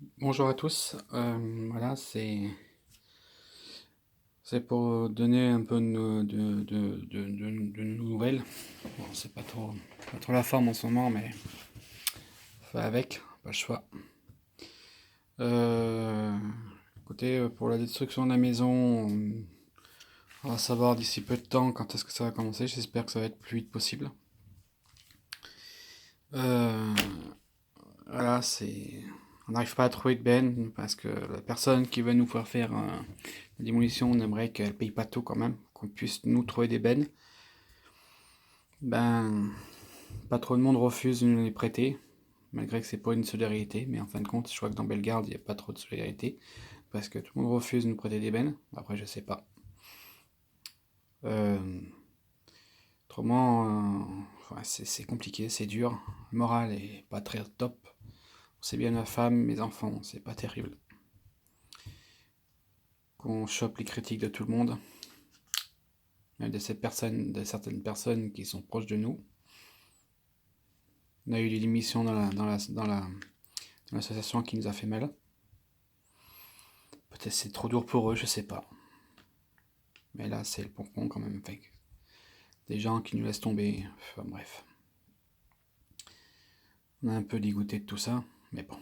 Bonjour à tous. Voilà, c'est pour donner un peu de nouvelles. Bon, c'est pas trop la forme en ce moment, mais fait avec, pas le choix. Euh, Écoutez, pour la destruction de la maison, on va savoir d'ici peu de temps quand est-ce que ça va commencer. J'espère que ça va être le plus vite possible. Euh, voilà, on n'arrive pas à trouver de benne parce que la personne qui veut nous faire la démolition, on aimerait qu'elle paye pas tout quand même, qu'on puisse nous trouver des bennes. Ben, pas trop de monde refuse de nous les prêter, malgré que c'est pas une solidarité, mais en fin de compte, je crois que dans Bellegarde, il n'y a pas trop de solidarité, parce que tout le monde refuse de nous prêter des bennes. Après, je sais pas. Euh, Autrement, ouais, c'est compliqué, c'est dur. Le moral est pas très top. C'est bien ma femme, mes enfants, c'est pas terrible. Qu'on chope les critiques de tout le monde, même de certaines personnes qui sont proches de nous. On a eu des démissions dans l'association qui nous a fait mal. Peut-être c'est trop dur pour eux, je sais pas. Mais là, c'est le pompon quand même. Fait des gens qui nous laissent tomber. Enfin, bref. On est un peu dégoûté de tout ça. Mais bon.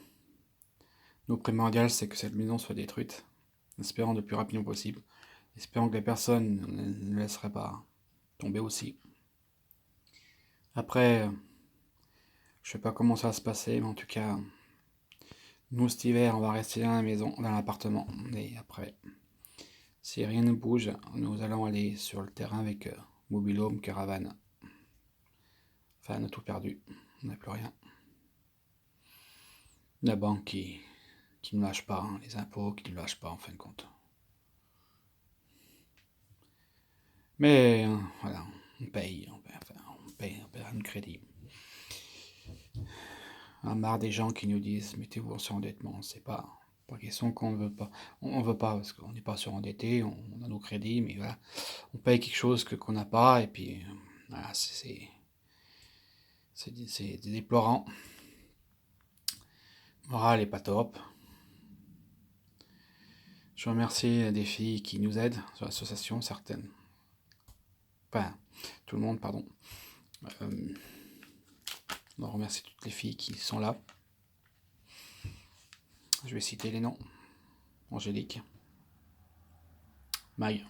Nous, primordial, c'est que cette maison soit détruite. Espérant le plus rapidement possible. Espérant que les personnes ne laisseraient pas tomber aussi. Après, je sais pas comment ça va se passer, mais en tout cas, nous, cet hiver, on va rester dans la maison, dans l'appartement. Et après, si rien ne bouge, nous allons aller sur le terrain avec Mobilhome, Caravane. Enfin, on a tout perdu. On n'a plus rien. La banque qui ne lâche pas, hein, les impôts qui ne lâchent pas en fin de compte. Mais voilà, on paye un crédit. On a marre des gens qui nous disent mettez-vous en surendettement. C'est pas question qu'on ne veut pas. On veut pas parce qu'on n'est pas surendetté, on a nos crédits, mais voilà, on paye quelque chose qu'on n'a pas et puis voilà, c'est déplorant. Moral est pas top. Je remercie des filles qui nous aident sur l'association, certaines. Enfin, tout le monde, pardon. Euh, on remercie toutes les filles qui sont là. Je vais citer les noms. Angélique, Maï,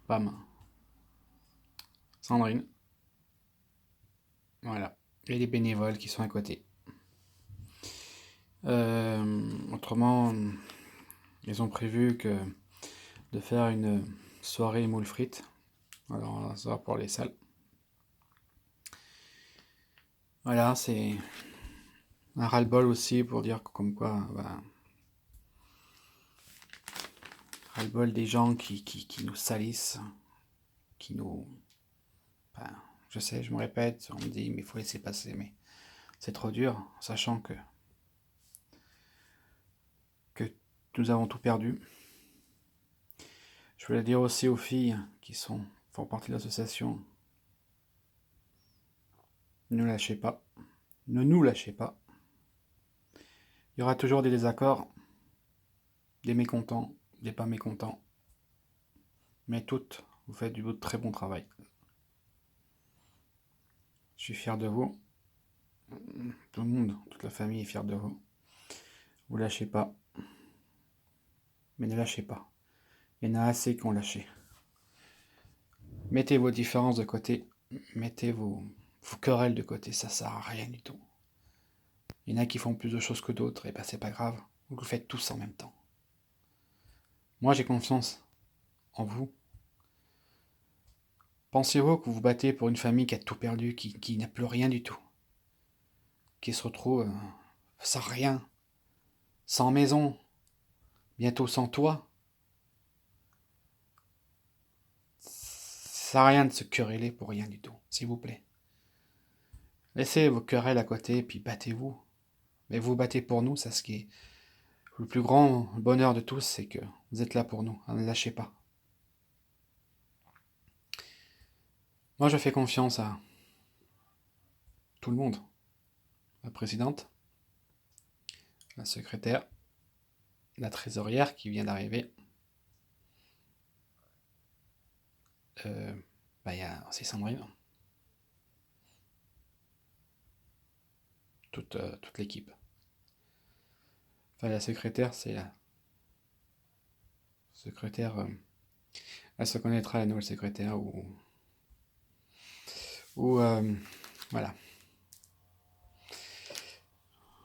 Pam, Sandrine. Voilà. Et les bénévoles qui sont à côté. Autrement, ils ont prévu de faire une soirée moules frites. Alors, ça va pour les salles. Voilà, c'est un ras-le-bol aussi pour dire comme quoi, bah, ras-le-bol des gens qui nous salissent, qui nous... Enfin, je sais, je me répète, on me dit, mais il faut laisser passer, mais c'est trop dur, sachant que nous avons tout perdu. Je voulais dire aussi aux filles qui font partie de l'association, ne lâchez pas, ne nous lâchez pas. Il y aura toujours des désaccords, des mécontents, des pas mécontents, mais toutes, vous faites du très bon travail. Je suis fier de vous, tout le monde, toute la famille est fière de vous. Vous lâchez pas, mais ne lâchez pas. Il y en a assez qui ont lâché. Mettez vos différences de côté, mettez vos querelles de côté, ça sert à rien du tout. Il y en a qui font plus de choses que d'autres, et ben c'est pas grave, vous le faites tous en même temps. Moi j'ai confiance en vous. Pensez-vous que vous vous battez pour une famille qui a tout perdu, qui n'a plus rien du tout, qui se retrouve sans rien, sans maison, bientôt sans toit? Ça sert à rien de se quereller pour rien du tout, s'il vous plaît. Laissez vos querelles à côté, puis battez-vous. Mais vous battez pour nous, ça ce qui est le plus grand bonheur de tous, c'est que vous êtes là pour nous, ne lâchez pas. Moi je fais confiance à tout le monde, la présidente, la secrétaire, la trésorière qui vient d'arriver. Il y a aussi Sandrine, toute l'équipe. Enfin, la secrétaire, c'est la secrétaire. Elle se connaîtra, la nouvelle secrétaire, ou voilà.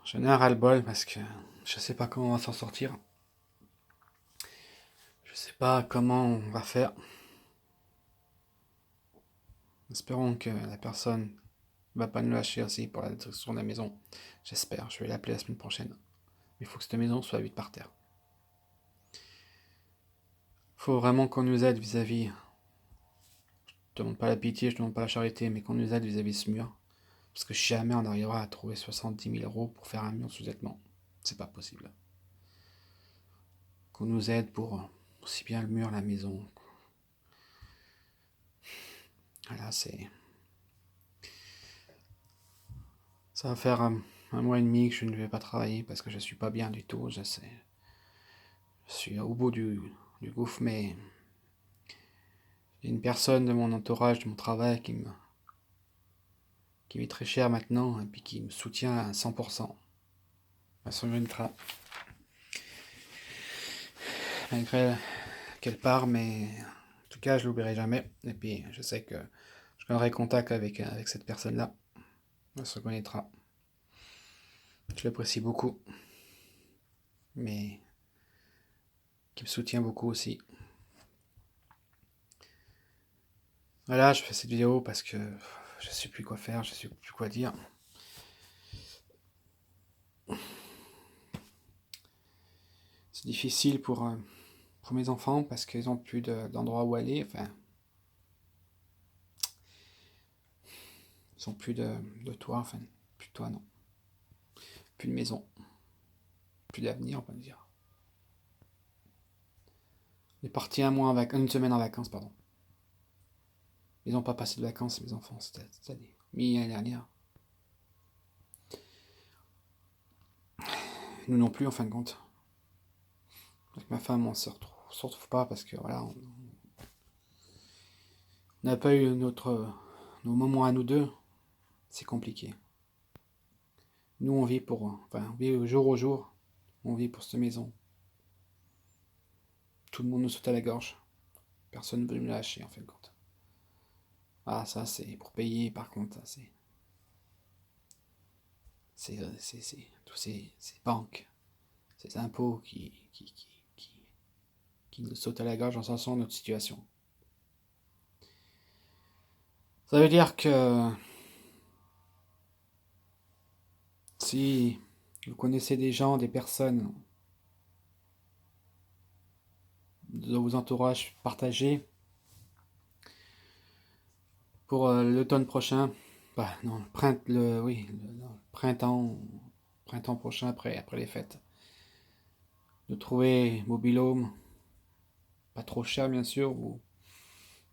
J'en ai un ras-le-bol parce que je sais pas comment on va s'en sortir. Je sais pas comment on va faire. Espérons que la personne va pas nous lâcher aussi pour la destruction de la maison. J'espère. Je vais l'appeler la semaine prochaine. Mais il faut que cette maison soit vite par terre. Faut vraiment qu'on nous aide vis-à-vis. Je demande pas la pitié, je demande pas la charité, mais qu'on nous aide vis-à-vis de ce mur. Parce que jamais on arrivera à trouver 70 000 euros pour faire un mur sous-vêtement. C'est pas possible. Qu'on nous aide pour aussi bien le mur, la maison. Voilà, c'est. Ça va faire un mois et demi que je ne vais pas travailler parce que je suis pas bien du tout. Je sais. Je suis au bout du gouffre, mais il y a une personne de mon entourage, de mon travail qui m'est très chère maintenant et puis qui me soutient à 100%. À son ultra. Malgré qu'elle part, mais en tout cas, je l'oublierai jamais. Et puis, je sais que je garderai contact avec cette personne-là. On se reconnaîtra. Je l'apprécie beaucoup, mais qui me soutient beaucoup aussi. Voilà, je fais cette vidéo parce que je sais plus quoi faire, je sais plus quoi dire. C'est difficile pour mes enfants parce qu'ils n'ont plus d'endroit où aller. Enfin, ils n'ont plus de toit. Enfin, plus de toit, non. Plus de maison. Plus d'avenir, on va dire. Il est parti une semaine en vacances, pardon. Ils n'ont pas passé de vacances, mes enfants, cette année. Mais l'année dernière. Nous non plus, en fin de compte. Avec ma femme, on se retrouve pas parce que voilà, on n'a pas eu nos moments à nous deux. C'est compliqué. Nous, on vit on vit au jour. On vit pour cette maison. Tout le monde nous saute à la gorge. Personne ne veut nous lâcher, en fin de compte. Ah, ça, c'est pour payer, par contre, c'est tous ces banques, ces impôts qui nous sautent à la gorge en sensant notre situation. Ça veut dire que si vous connaissez des gens, des personnes de vos entourages partagés pour l'automne prochain, non, printemps prochain après les fêtes, de trouver mobil-home, pas trop cher bien sûr, ou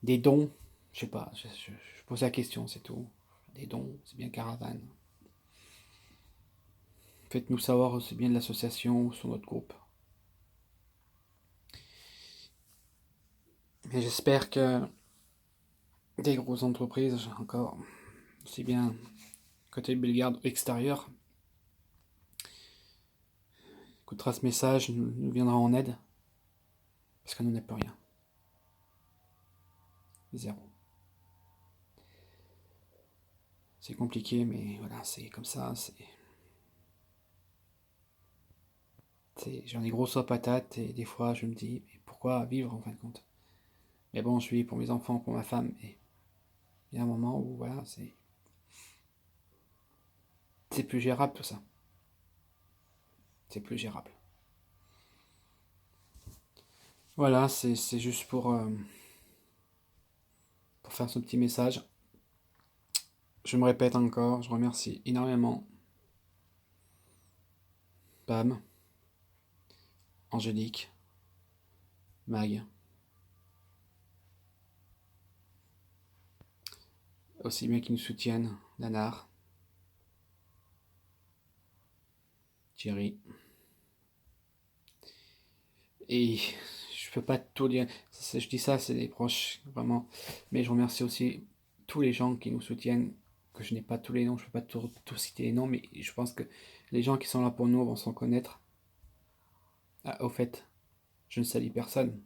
des dons, je sais pas, je pose la question, c'est tout. Des dons, c'est bien caravane. Faites-nous savoir aussi bien de l'association ou sur notre groupe. Mais j'espère que des grosses entreprises, encore, aussi bien côté Bellegarde extérieur, écoutera ce message, nous viendra en aide, parce qu'on n'en a plus rien. Zéro. C'est compliqué, mais voilà, c'est comme ça, j'en ai gros aux patates, et des fois je me dis, mais pourquoi vivre en fin de compte? Mais bon, je vis pour mes enfants, pour ma femme, et il y a un moment où, voilà, c'est plus gérable tout ça. C'est plus gérable. Voilà, c'est juste pour faire ce petit message. Je me répète encore, je remercie énormément Pam, Angélique, Mag, aussi bien qui nous soutiennent, Nanar, Thierry, Et je peux pas tout dire. Je dis ça, c'est des proches, vraiment. Mais je remercie aussi tous les gens qui nous soutiennent, que je n'ai pas tous les noms, je peux pas tout citer les noms, mais je pense que les gens qui sont là pour nous vont s'en connaître. Ah, au fait, je ne salis personne.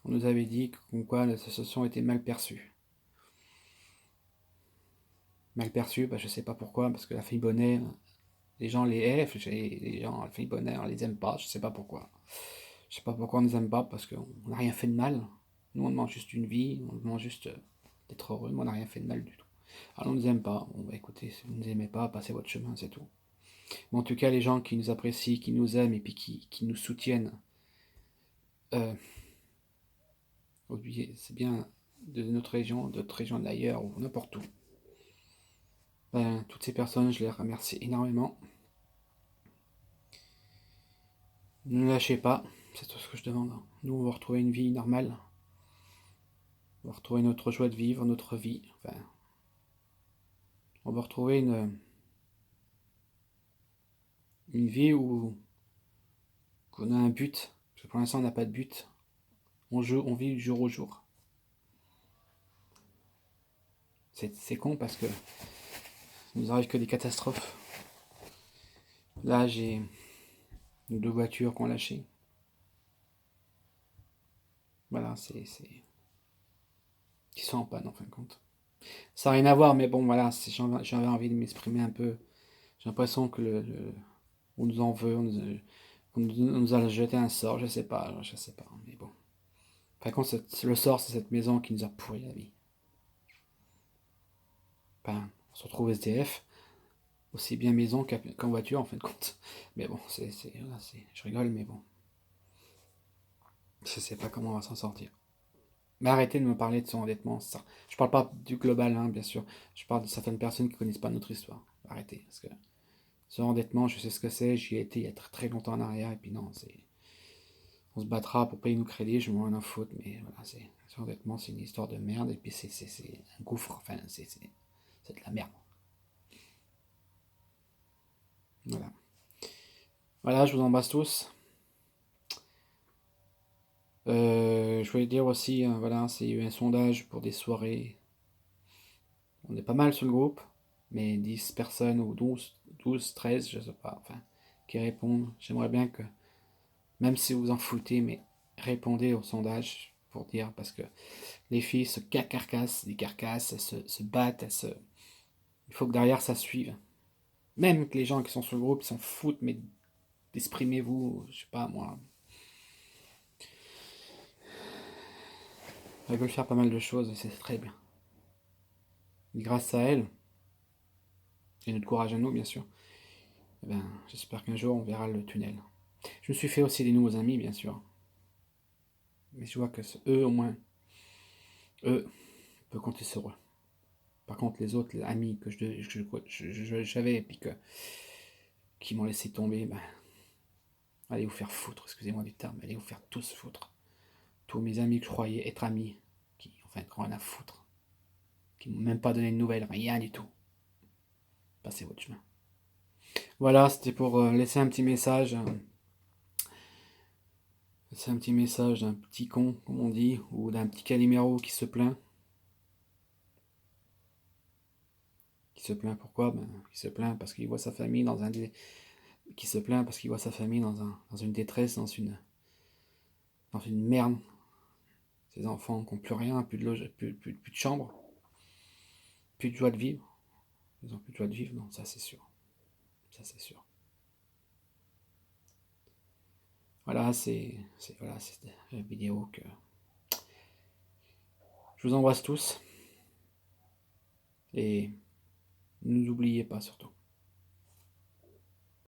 On nous avait dit que quoi l'association était mal perçue. Mal perçue, bah, je sais pas pourquoi, parce que la famille Bonnet, les gens les aiment, les gens, la famille Bonnet, on les aime pas, je sais pas pourquoi. Je sais pas pourquoi on les aime pas, parce qu'on n'a rien fait de mal. Nous, on demande juste une vie, on demande juste d'être heureux, mais on n'a rien fait de mal du tout. Alors, on ne nous aime pas. Bon, bah écoutez, si vous ne nous aimez pas, passez votre chemin, c'est tout. Mais en tout cas, les gens qui nous apprécient, qui nous aiment et puis qui nous soutiennent, euh, c'est bien de notre région, d'autres régions d'ailleurs, ou n'importe où. Ben, toutes ces personnes, je les remercie énormément. Ne lâchez pas, c'est tout ce que je demande. Nous, on va retrouver une vie normale. On va retrouver notre joie de vivre, notre vie. Enfin, on va retrouver une vie où on a un but. Parce que pour l'instant, on n'a pas de but. On vit du jour au jour. C'est con parce que il nous arrive que des catastrophes. Là, j'ai deux voitures qu'on lâché. Voilà, qui sont en panne en fin de compte. Ça n'a rien à voir, mais bon, voilà, j'avais envie de m'exprimer un peu. J'ai l'impression que on nous en veut, on nous a jeté un sort, je sais pas, mais bon. Par contre, le sort, c'est cette maison qui nous a pourri la vie. Enfin, on se retrouve SDF, aussi bien maison qu'en voiture en fin de compte. Mais bon, voilà, je rigole, mais bon, je sais pas comment on va s'en sortir. Mais arrêtez de me parler de son endettement, ça. Je parle pas du global, hein, bien sûr. Je parle de certaines personnes qui connaissent pas notre histoire. Arrêtez, parce que ce endettement, je sais ce que c'est, j'y ai été il y a très, très longtemps en arrière, et puis non, on se battra pour payer nos crédits, je m'en rien à foutre, mais voilà, ce endettement, c'est une histoire de merde, et puis c'est un gouffre, enfin, c'est de la merde. Voilà. Voilà, je vous embrasse tous. Je voulais dire aussi, voilà, c'est eu un sondage pour des soirées. On est pas mal sur le groupe, mais 10 personnes ou 12, 13, je sais pas, enfin, qui répondent. J'aimerais bien que, même si vous en foutez, mais répondez au sondage pour dire, parce que les filles se carcassent, des carcasses, elles se battent, il faut que derrière ça suive. Même que les gens qui sont sur le groupe s'en foutent, mais exprimez-vous, je sais pas moi. Elles veulent faire pas mal de choses et c'est très bien. Et grâce à elles, et notre courage à nous, bien sûr, eh ben, j'espère qu'un jour on verra le tunnel. Je me suis fait aussi des nouveaux amis, bien sûr. Mais je vois que eux, au moins, eux, on peut compter sur eux. Par contre, les autres les amis que j'avais et puis qui m'ont laissé tomber, ben, allez vous faire foutre, excusez-moi du terme, allez vous faire tous foutre. Tous mes amis que je croyais être amis, qui, enfin, rien à foutre, qui m'ont même pas donné de nouvelles, rien du tout. Passez votre chemin. Voilà, c'était pour laisser un petit message. C'est un petit message d'un petit con, comme on dit, ou d'un petit Calimero qui se plaint. Qui se plaint pourquoi? Ben, qui se plaint parce qu'il voit sa famille qui se plaint parce qu'il voit sa famille dans une détresse, dans une merde. Ses enfants qui n'ont plus rien, plus de chambre, plus de joie de vivre. Ils n'ont plus de joie de vivre, non, ça c'est sûr. Ça c'est sûr. Voilà, voilà, c'est la vidéo que je vous embrasse tous et ne nous oubliez pas surtout.